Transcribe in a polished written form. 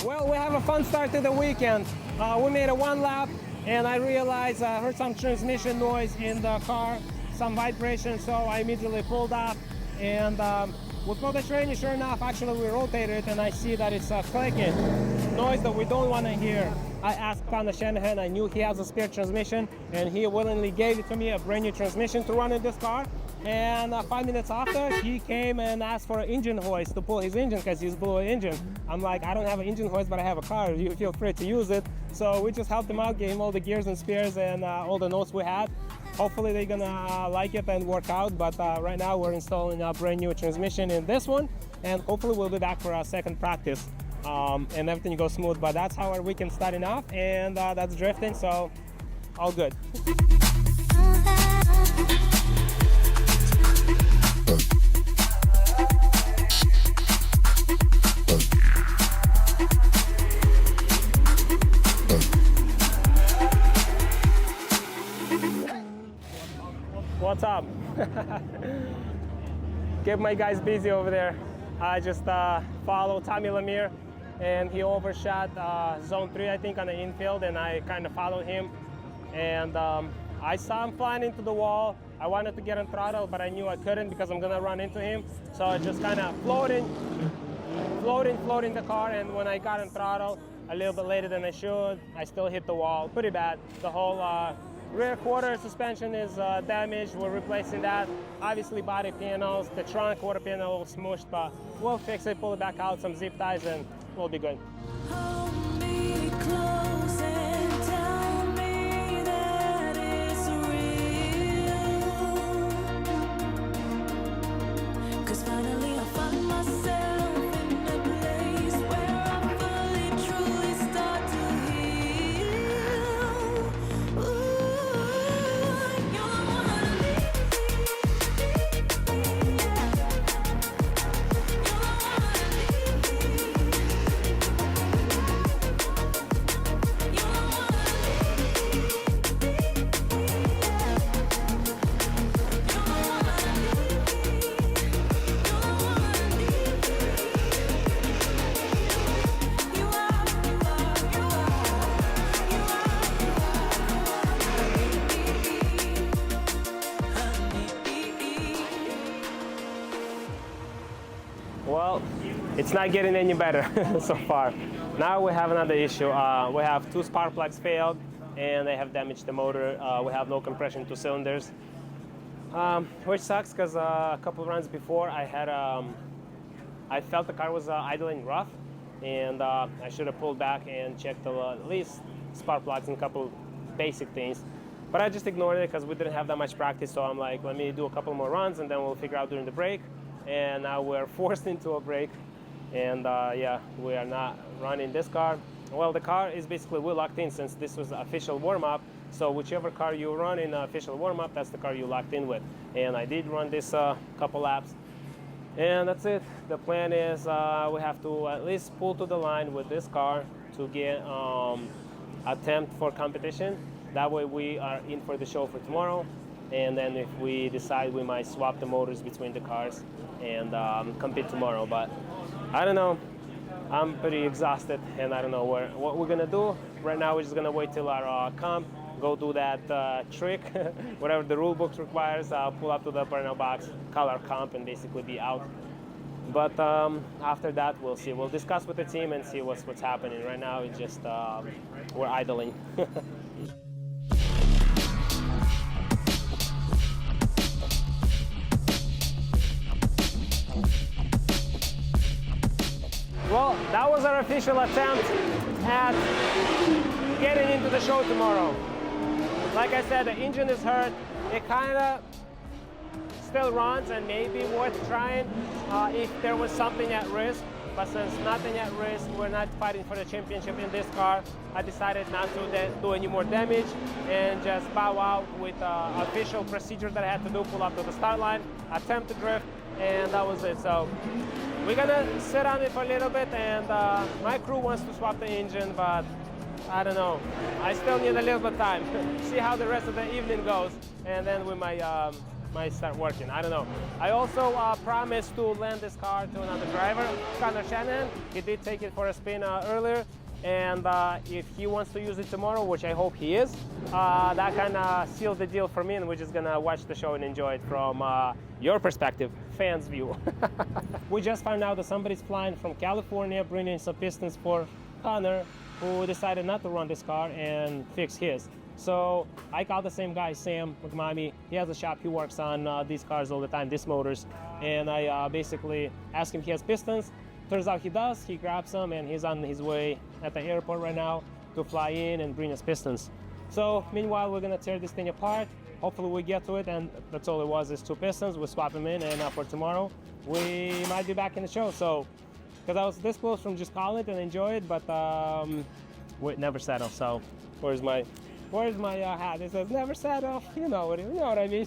Well, we have a fun start to the weekend. We made a one lap and I realized I heard some transmission noise in the car, some vibration, so I immediately pulled up and we pulled the train. Sure enough, actually we rotated and I see that it's clicking, noise that we don't want to hear. I asked Connor Shanahan, I knew he has a spare transmission and he willingly gave it to me, a brand new transmission to run in this car. And 5 minutes after, he came and asked for an engine hoist to pull his engine because he's blew an engine. I'm like, I don't have an engine hoist, but I have a car. You feel free to use it. So we just helped him out, gave him all the gears and spares and all the notes we had. Hopefully they're gonna like it and work out. But right now we're installing a brand new transmission in this one, and hopefully we'll be back for our second practice and everything goes smooth. But that's how our weekend starting off, and that's drifting. So all good. What's up? Keep my guys busy over there. I just followed Tommy Lemire and he overshot zone 3, I think, on the infield, and I kind of followed him. And I saw him flying into the wall. I wanted to get on throttle, but I knew I couldn't because I'm gonna run into him. So I just kind of floating the car, and when I got on throttle a little bit later than I should, I still hit the wall pretty bad. The whole rear quarter suspension is damaged. We're replacing that. Obviously body panels, the trunk quarter panel all smushed, but we'll fix it, pull it back out, some zip ties, and we'll be good. Hold me close and tell me that it's real. 'Cause finally I find myself in a place where I fully, truly start to heal. Ooh, you're the one I need. Well, it's not getting any better so far. Now we have another issue. We have 2 spark plugs failed and they have damaged the motor. We have no compression, 2 cylinders, which sucks because a couple of runs before I felt the car was idling rough, and I should have pulled back and checked at least spark plugs and a couple basic things. But I just ignored it because we didn't have that much practice, so I'm like, let me do a couple more runs and then we'll figure out during the break. And now we're forced into a break, and yeah, we are not running this car. Well, the car is basically, we locked in since this was official warm-up, so whichever car you run in official warm-up, that's the car you locked in with. And I did run this couple laps, and that's it. The plan is we have to at least pull to the line with this car to get attempt for competition. That way we are in for the show for tomorrow, and then if we decide, we might swap the motors between the cars and compete tomorrow. But I don't know, I'm pretty exhausted and I don't know what we're gonna do. Right now we're just gonna wait till our comp, go do that trick, whatever the rule book requires, pull up to the burnout box, call our comp, and basically be out. But after that, we'll see. We'll discuss with the team and see what's happening. Right now, it's just we're idling. Well, that was our official attempt at getting into the show tomorrow. Like I said, the engine is hurt. It kind of still runs and maybe worth trying if there was something at risk. But since nothing at risk, we're not fighting for the championship in this car. I decided not to do any more damage and just bow out with official procedure that I had to do, pull up to the start line, attempt to drift, and that was it. So we're gonna sit on it for a little bit, and my crew wants to swap the engine, but I don't know. I still need a little bit of time. See how the rest of the evening goes, and then we might start working. I don't know. I also promised to lend this car to another driver, Connor Shanahan. He did take it for a spin earlier, and if he wants to use it tomorrow, which I hope he is, that kind of seals the deal for me, and we're just gonna watch the show and enjoy it from your perspective, fans' view. We just found out that somebody's flying from California, bringing some pistons for Connor, who decided not to run this car and fix his. So I called the same guy, Sam McMami. He has a shop. He works on these cars all the time, these motors. And I basically asked him if he has pistons. Turns out he does. He grabs them, and he's on his way at the airport right now to fly in and bring us pistons. So meanwhile, we're gonna tear this thing apart. Hopefully we get to it, and that's all it was, is 2 pistons. We'll swap them in, and for tomorrow, we might be back in the show. So, because I was this close from just calling it and enjoy it, but we never settle. So where's my hat? It says never settle. You know what I mean.